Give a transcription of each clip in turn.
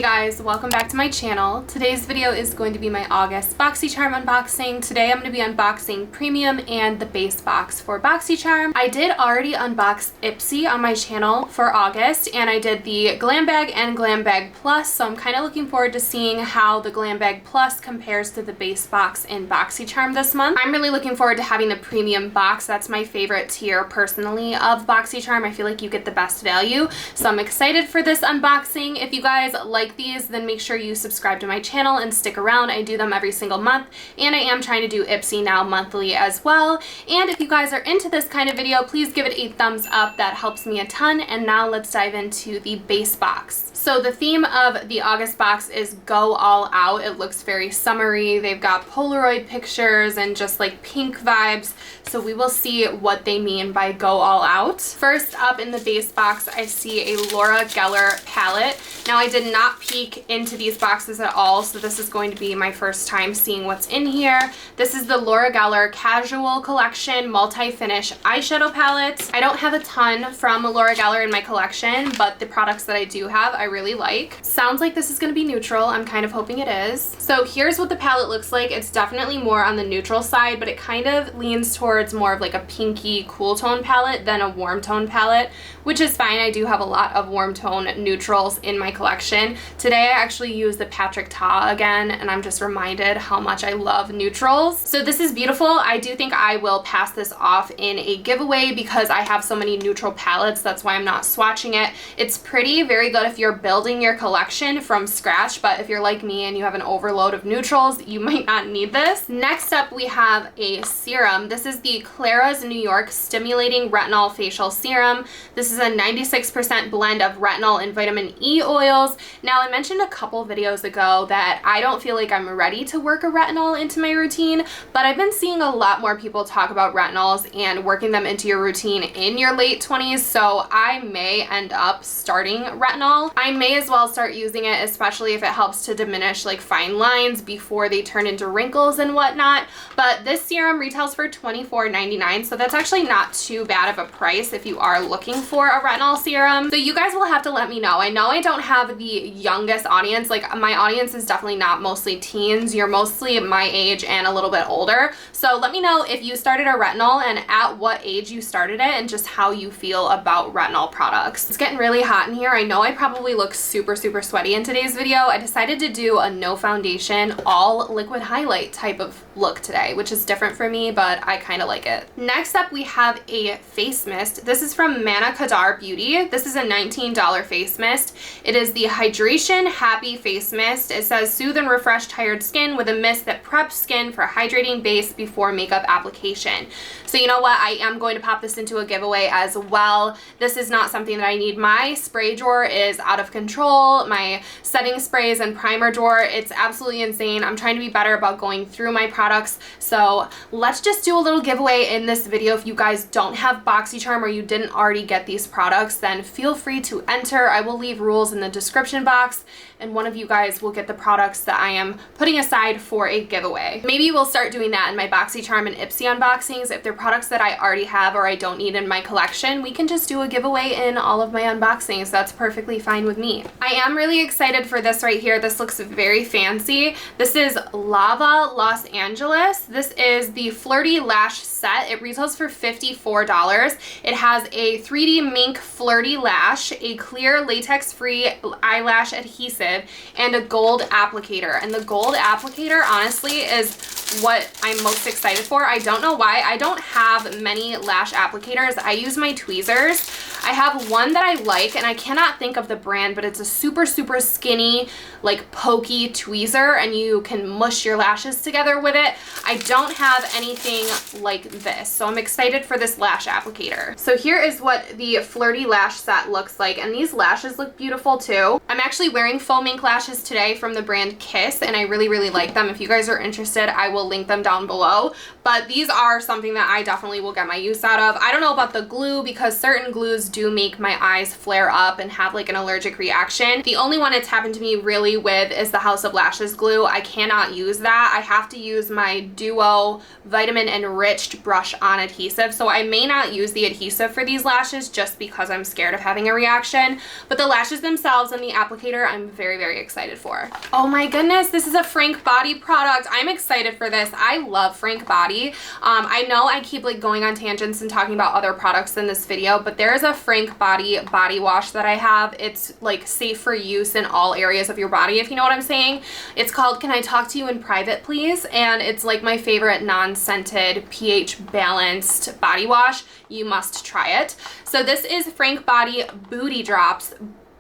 Hey guys, welcome back to my channel. Today's video is going to be my August BOXYCHARM unboxing. Today I'm going to be unboxing Premium and the base box for BOXYCHARM. I did already unbox Ipsy on my channel for August, and I did the Glam Bag and Glam Bag Plus, so I'm kind of looking forward to seeing how the Glam Bag Plus compares to the base box in BOXYCHARM this month. I'm really looking forward to having the Premium box. That's my favorite tier personally of BOXYCHARM. I feel like you get the best value, so I'm excited for this unboxing. If you guys like these, then make sure you subscribe to my channel and stick around. I do them every single month, and I am trying to do Ipsy now monthly as well. And if you guys are into this kind of video, please give it a thumbs up. That helps me a ton. And now let's dive into the base box. So the theme of the August box is go all out. It looks very summery. They've got Polaroid pictures and just like pink vibes. So we will see what they mean by go all out. First up in the base box, I see a Laura Geller palette. Now I did not peek into these boxes at all, so this is going to be my first time seeing what's in here. This is the Laura Geller Casual Collection Multi-Finish Eyeshadow Palette. I don't have a ton from Laura Geller in my collection, but the products that I do have, I really like. Sounds like this is going to be neutral. I'm kind of hoping it is. So here's what the palette looks like. It's definitely more on the neutral side, but it kind of leans towards more of like a pinky cool tone palette than a warm tone palette, which is fine. I do have a lot of warm tone neutrals in my collection. Today I actually used the Patrick Ta again, and I'm just reminded how much I love neutrals. So this is beautiful. I do think I will pass this off in a giveaway because I have so many neutral palettes. That's why I'm not swatching it. It's pretty, very good if you're building your collection from scratch, but if you're like me and you have an overload of neutrals, you might not need this. Next up, we have a serum. This is the Clara's New York Stimulating Retinol Facial Serum. This is a 96% blend of retinol and vitamin E oils. Now, I mentioned a couple videos ago that I don't feel like I'm ready to work a retinol into my routine, but I've been seeing a lot more people talk about retinols and working them into your routine in your late 20s, so I may end up starting retinol. I may as well start using it, especially if it helps to diminish like fine lines before they turn into wrinkles and whatnot. But this serum retails for $24.99, so that's actually not too bad of a price if you are looking for a retinol serum. So you guys will have to let me know. I know I don't have the youngest audience. Like, my audience is definitely not mostly teens. You're mostly my age and a little bit older. So let me know if you started a retinol and at what age you started it and just how you feel about retinol products. It's getting really hot in here. I know I probably look super sweaty in today's video. I decided to do a no foundation, all liquid highlight type of look today, which is different for me, but I kind of like it. Next up, we have a face mist. This is from Mana Kadar Beauty. This is a $19 face mist. It is the Hydration Happy Face Mist. It says soothe and refresh tired skin with a mist that preps skin for hydrating base before makeup application. So you know what? I am going to pop this into a giveaway as well. This is not something that I need. My spray drawer is out of control. My setting sprays and primer drawer, it's absolutely insane. I'm trying to be better about going through my products. So let's just do a little giveaway in this video. If you guys don't have BOXYCHARM or you didn't already get these products, then feel free to enter. I will leave rules in the description box, and one of you guys will get the products that I am putting aside for a giveaway. Maybe we'll start doing that in my BOXYCHARM and Ipsy unboxings. If they're products that I already have or I don't need in my collection, we can just do a giveaway in all of my unboxings. That's perfectly fine with me. I am really excited for this right here. This looks very fancy. This is Lava Los Angeles. This is the Flirty Lash Set. It retails for $54. It has a 3D mink flirty lash, a clear latex-free eyelash adhesive, and a gold applicator. And the gold applicator, honestly, is what I'm most excited for. I don't know why. I don't have many lash applicators. I use my tweezers. I have one that I like, and I cannot think of the brand, but it's a super skinny, like pokey tweezer, and you can mush your lashes together with it. I don't have anything like this, so I'm excited for this lash applicator. So here is what the Flirty Lash Set looks like, and these lashes look beautiful too. I'm actually wearing faux mink lashes today from the brand Kiss, and I really like them. If you guys are interested, I will link them down below, but these are something that I definitely will get my use out of. I don't know about the glue because certain glues do make my eyes flare up and have like an allergic reaction. The only one it's happened to me really with is the House of Lashes glue. I cannot use that. I have to use my Duo Vitamin Enriched brush on adhesive. So I may not use the adhesive for these lashes just because I'm scared of having a reaction. But the lashes themselves and the applicator, I'm very, very excited for. Oh my goodness, this is a Frank Body product. I'm excited for this. I love Frank Body. I know I keep like going on tangents and talking about other products in this video, but there is a Frank Body body wash that I have. It's like safe for use in all areas of your body, if you know what I'm saying. It's called Can I Talk to You in Private Please? And it's like my favorite non-scented pH balanced body wash. You must try it. So this is Frank Body Booty Drops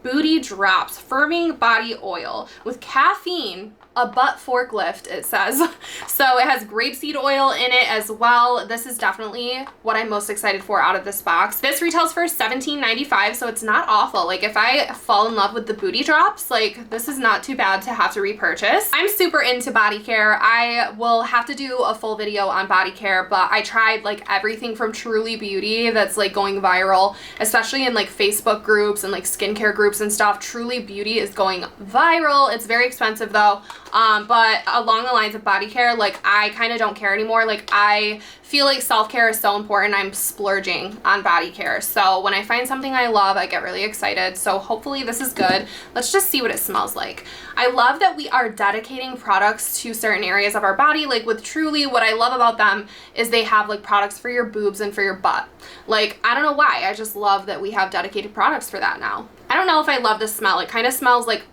Firming Body Oil with caffeine, a butt forklift, it says. So it has grapeseed oil in it as well. This is definitely what I'm most excited for out of this box. This retails for $17.95, so it's not awful. Like if I fall in love with the booty drops, like this is not too bad to have to repurchase. I'm super into body care. I will have to do a full video on body care, but I tried like everything from Truly Beauty that's like going viral, especially in like Facebook groups and like skincare groups and stuff. Truly Beauty is going viral. It's very expensive though. But along the lines of body care, like I kind of don't care anymore. Like I feel like self-care is so important. I'm splurging on body care. So when I find something I love, I get really excited. So hopefully this is good. Let's just see what it smells like. I love that we are dedicating products to certain areas of our body. Like with Truly, what I love about them is they have like products for your boobs and for your butt. Like, I don't know why. I just love that we have dedicated products for that now. I don't know if I love the smell. It kind of smells like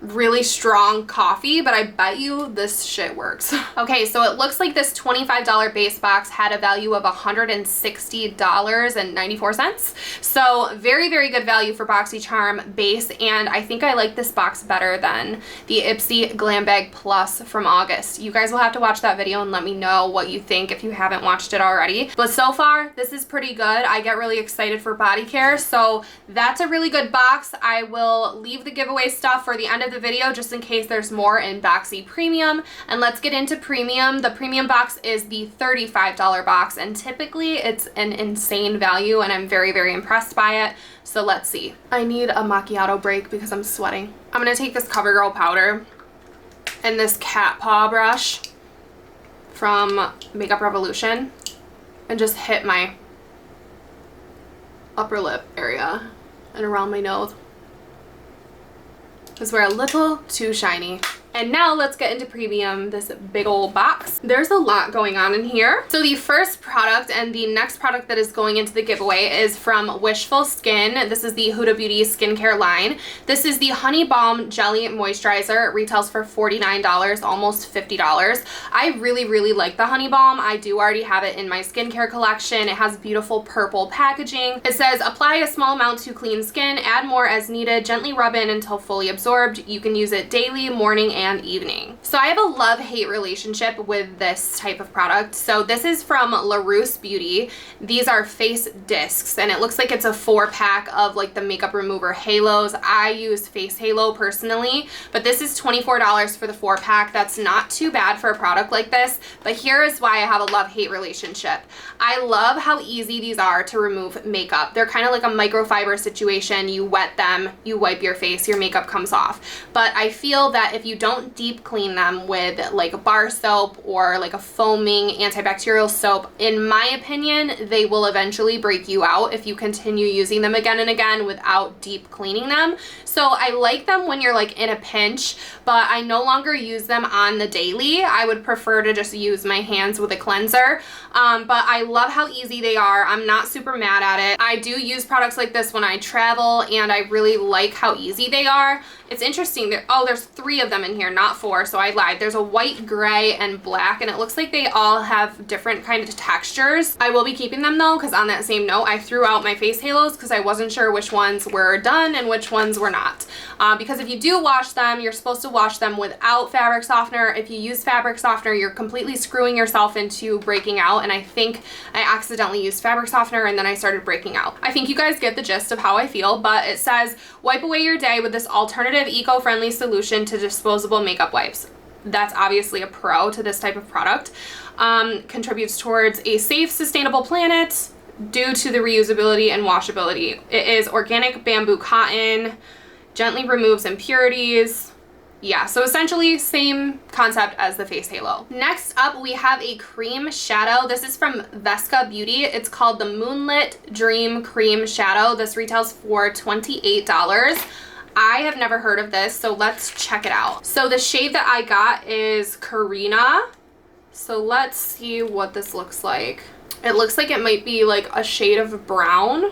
really strong coffee, but I bet you this shit works. Okay, so it looks like this $25 base box had a value of $160.94. So very, very good value for BoxyCharm base, and I think I like this box better than the Ipsy Glam Bag Plus from August. You guys will have to watch that video and let me know what you think if you haven't watched it already. But so far, this is pretty good. I get really excited for body care, so that's a really good box. I will leave the giveaway stuff for the end of the video just in case there's more in Boxy Premium. And let's get into Premium. The Premium box is the $35 box, and typically it's an insane value, and I'm very, very impressed by it. So let's see. I need a macchiato break because I'm sweating. I'm gonna take this CoverGirl powder and this cat paw brush from Makeup Revolution and just hit my upper lip area and around my nose, because we're a little too shiny. And now let's get into Premium, this big old box. There's a lot going on in here. So the first product and the next product that is going into the giveaway is from Wishful Skin. This is the Huda Beauty skincare line. This is the Honey Balm Jelly Moisturizer. It retails for $49, almost $50. I really, really like the Honey Balm. I do already have it in my skincare collection. It has beautiful purple packaging. It says, apply a small amount to clean skin, add more as needed, gently rub in until fully absorbed. You can use it daily, morning, and evening. So I have a love-hate relationship with this type of product. So this is from LaRousse Beauty. These are face discs, and it looks like it's a 4-pack of like the makeup remover halos. I use Face Halo personally, but this is $24 for the 4-pack. That's not too bad for a product like this, but here is why I have a love-hate relationship. I love how easy these are to remove makeup. They're kind of like a microfiber situation. You wet them, you wipe your face, your makeup comes off. But I feel that if you don't deep clean them with like a bar soap or like a foaming antibacterial soap, in my opinion, they will eventually break you out if you continue using them again and again without deep cleaning them. So I like them when you're like in a pinch, but I no longer use them on the daily. I would prefer to just use my hands with a cleanser. But I love how easy they are. I'm not super mad at it. I do use products like this when I travel, and I really like how easy they are. It's interesting. There's 3 of them in here, not 4, so I lied. There's a white, gray, and black, and it looks like they all have different kind of textures. I will be keeping them though, because on that same note, I threw out my face halos because I wasn't sure which ones were done and which ones were not. Because if you do wash them, you're supposed to wash them without fabric softener. If you use fabric softener, you're completely screwing yourself into breaking out, and I think I accidentally used fabric softener and then I started breaking out. I think you guys get the gist of how I feel, but it says, wipe away your day with this alternative eco-friendly solution to disposable makeup wipes. That's obviously a pro to this type of product. Contributes towards a safe, sustainable planet. due to the reusability and washability. It is organic bamboo cotton, gently removes impurities. Yeah, so essentially same concept as the face halo. Next up, we have a cream shadow. This is from Vesca Beauty. It's called the Moonlit Dream Cream Shadow. This retails for $28. I have never heard of this, so let's check it out. So the shade that I got is Karina. So let's see what this looks like. It looks like it might be like a shade of brown.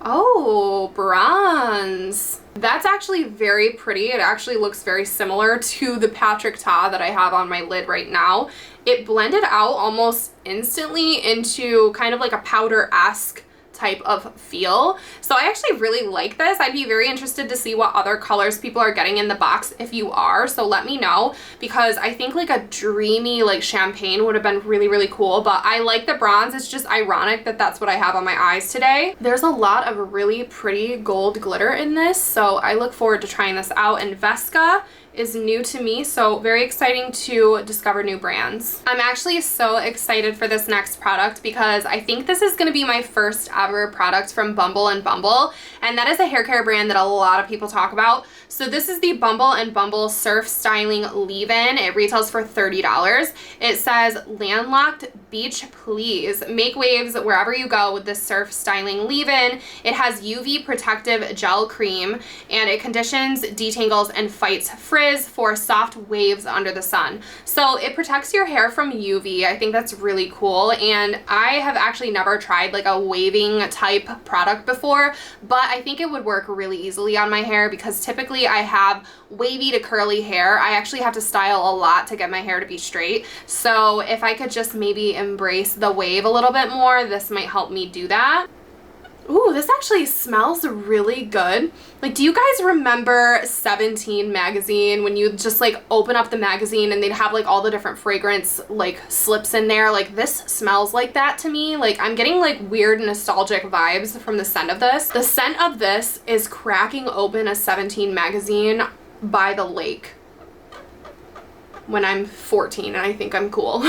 Oh, bronze. That's actually very pretty. It actually looks very similar to the Patrick Ta that I have on my lid right now. It blended out almost instantly into kind of like a powder-esque type of feel. So I actually really like this. I'd be very interested to see what other colors people are getting in the box if you are. So let me know, because I think like a dreamy like champagne would have been really, really cool. But I like the bronze. It's just ironic that that's what I have on my eyes today. There's a lot of really pretty gold glitter in this. So I look forward to trying this out. And Vesca is new to me, so very exciting to discover new brands. I'm actually so excited for this next product because I think this is going to be my first ever product from Bumble and Bumble, and that is a hair care brand that a lot of people talk about. So this is the Bumble and Bumble Surf Styling Leave-In. It retails for $30. It says, landlocked beach please. Make waves wherever you go with this Surf Styling Leave-In. It has UV protective gel cream, and it conditions, detangles, and fights frizz for soft waves under the sun. So it protects your hair from UV. I think that's really cool, and I have actually never tried like a waving type product before, but I think it would work really easily on my hair because typically I have wavy to curly hair. I actually have to style a lot to get my hair to be straight. So if I could just maybe embrace the wave a little bit more, this might help me do that. Ooh, this actually smells really good. Like, do you guys remember 17 magazine when you just like open up the magazine and they'd have like all the different fragrance like slips in there? Like, this smells like that to me. Like, I'm getting like weird nostalgic vibes from the scent of this. The scent of this is cracking open a 17 magazine by the lake when I'm 14 and I think I'm cool.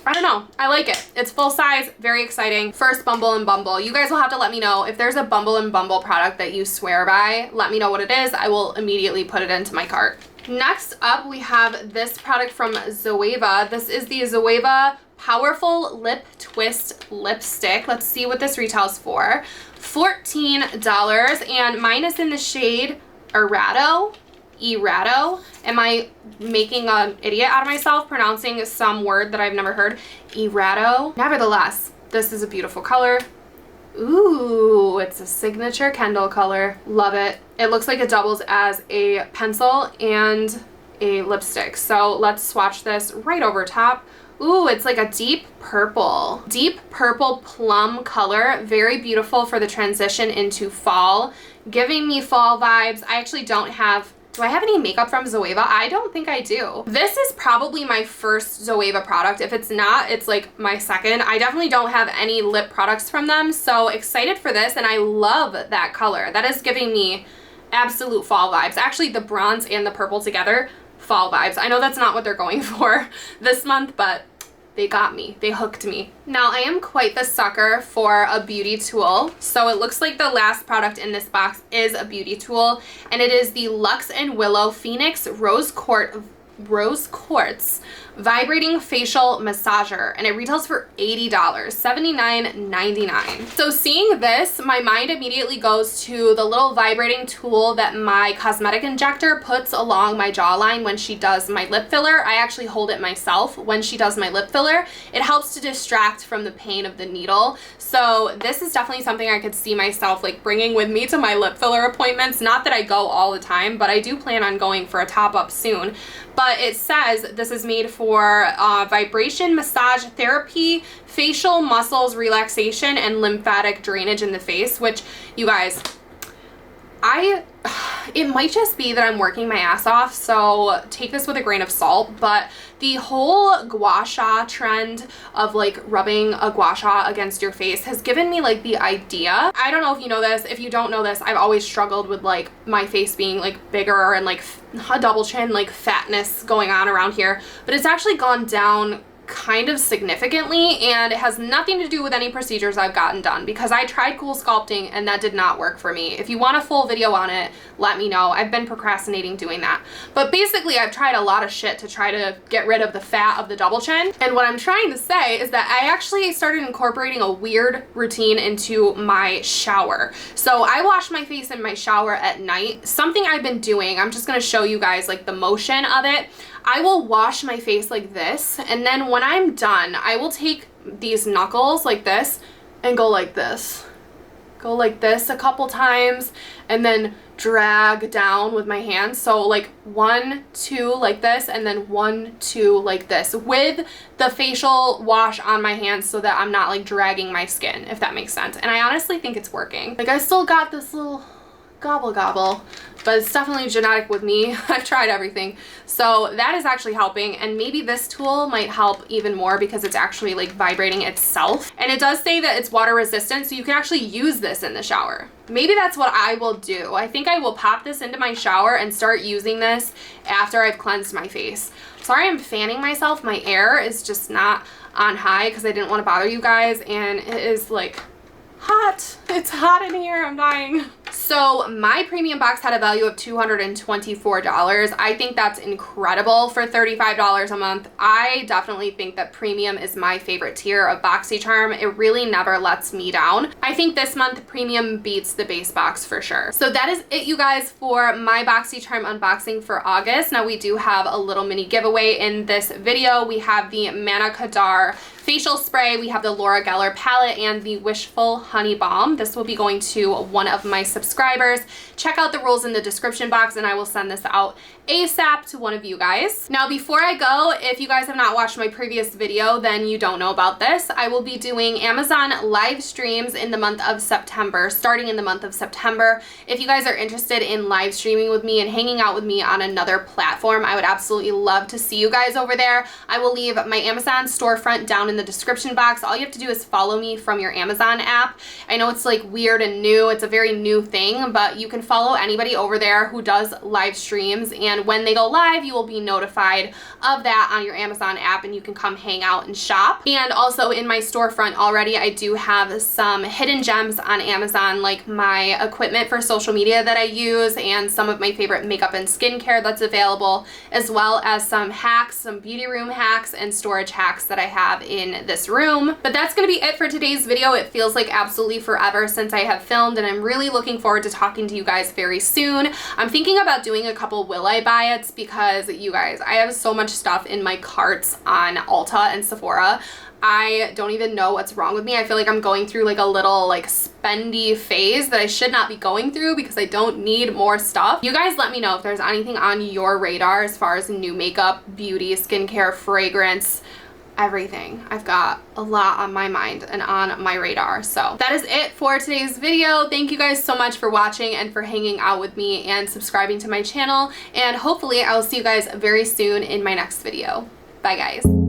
I don't know. I like it. It's full size, very exciting. First Bumble and Bumble. You guys will have to let me know if there's a Bumble and Bumble product that you swear by. Let me know what it is. I will immediately put it into my cart. Next up, we have this product from Zoeva. This is the Zoeva Powerful Lip Twist Lipstick. Let's see what this retails for. $14, and mine is in the shade Errato. Am I making an idiot out of myself pronouncing some word that I've never heard? Errato. Nevertheless, this is a beautiful color. Ooh, it's a signature Kendall color. Love it. It looks like it doubles as a pencil and a lipstick. So let's swatch this right over top. Ooh, it's like a deep purple plum color. Very beautiful for the transition into fall, giving me fall vibes. I actually don't have, do I have any makeup from Zoeva? I don't think I do. This is probably my first Zoeva product. If it's not, it's like my second. I definitely don't have any lip products from them, so excited for this, and I love that color. That is giving me absolute fall vibes. Actually, the bronze and the purple together, fall vibes. I know that's not what they're going for this month, but they got me. They hooked me. Now, I am quite the sucker for a beauty tool. So it looks like the last product in this box is a beauty tool, and it is the Luxe & Willow Phoenix Rose Quartz Vibrating Facial Massager, and it retails for $80, $79.99. So seeing this, my mind immediately goes to the little vibrating tool that my cosmetic injector puts along my jawline when she does my lip filler. I actually hold it myself when she does my lip filler. It helps to distract from the pain of the needle. So this is definitely something I could see myself like bringing with me to my lip filler appointments. Not that I go all the time, but I do plan on going for a top up soon. But it says this is made for vibration massage therapy, facial muscles relaxation, and lymphatic drainage in the face, which, you guys, it might just be that I'm working my ass off, so take this with a grain of salt, but the whole gua sha trend of like rubbing a gua sha against your face has given me like the idea. I don't know if you know this. If you don't know this, I've always struggled with like my face being like bigger and like a double chin, like fatness going on around here, but it's actually gone down kind of significantly, and it has nothing to do with any procedures I've gotten done because I tried cool sculpting and that did not work for me. If you want a full video on it, let me know. I've been procrastinating doing that. But basically I've tried a lot of shit to try to get rid of the fat of the double chin. And what I'm trying to say is that I actually started incorporating a weird routine into my shower. So I wash my face in my shower at night. Something I've been doing, I'm just gonna show you guys like the motion of it. I will wash my face like this, and then when I'm done, I will take these knuckles like this and go like this. Go like this a couple times and then drag down with my hands. So like 1, 2 like this, and then 1, 2 like this with the facial wash on my hands so that I'm not like dragging my skin, if that makes sense. And I honestly think it's working. Like I still got this little gobble gobble, but it's definitely genetic with me. I've tried everything. So that is actually helping, and maybe this tool might help even more because it's actually like vibrating itself. And it does say that it's water resistant, so you can actually use this in the shower. Maybe that's what I will do. I think I will pop this into my shower and start using this after I've cleansed my face. Sorry I'm fanning myself. My air is just not on high because I didn't want to bother you guys, and it is like hot. It's hot in here. I'm dying. So my premium box had a value of $224. I think that's incredible for $35 a month. I definitely think that premium is my favorite tier of BoxyCharm. It really never lets me down. I think this month premium beats the base box for sure. So that is it, you guys, for my BoxyCharm unboxing for August. Now we do have a little mini giveaway in this video. We have the Manna Kadar facial spray, we have the Laura Geller palette, and the Wishful Honey Balm. This will be going to one of my subscribers. Check out the rules in the description box and I will send this out ASAP to one of you guys. Now before I go, if you guys have not watched my previous video, then you don't know about this. I will be doing Amazon live streams in the month of September, starting in the month of September. If you guys are interested in live streaming with me and hanging out with me on another platform, I would absolutely love to see you guys over there. I will leave my Amazon storefront down in the description box. All you have to do is follow me from your Amazon app. I know it's like weird and new. It's a very new thing, but you can follow anybody over there who does live streams, and when they go live, you will be notified of that on your Amazon app and you can come hang out and shop. And also in my storefront already, I do have some hidden gems on Amazon, like my equipment for social media that I use and some of my favorite makeup and skincare that's available, as well as some hacks, some beauty room hacks and storage hacks that I have in this room. But that's gonna be it for today's video. It feels like absolutely forever since I have filmed, and I'm really looking forward to talking to you guys very soon. I'm thinking about doing a couple will I buy it's because you guys, I have so much stuff in my carts on Ulta and Sephora. I don't even know what's wrong with me. I feel like I'm going through like a little like spendy phase that I should not be going through because I don't need more stuff. You guys let me know if there's anything on your radar as far as new makeup, beauty, skincare, fragrance, everything. I've got a lot on my mind and on my radar. So that is it for today's video. Thank you guys so much for watching and for hanging out with me and subscribing to my channel. And hopefully I will see you guys very soon in my next video. Bye guys.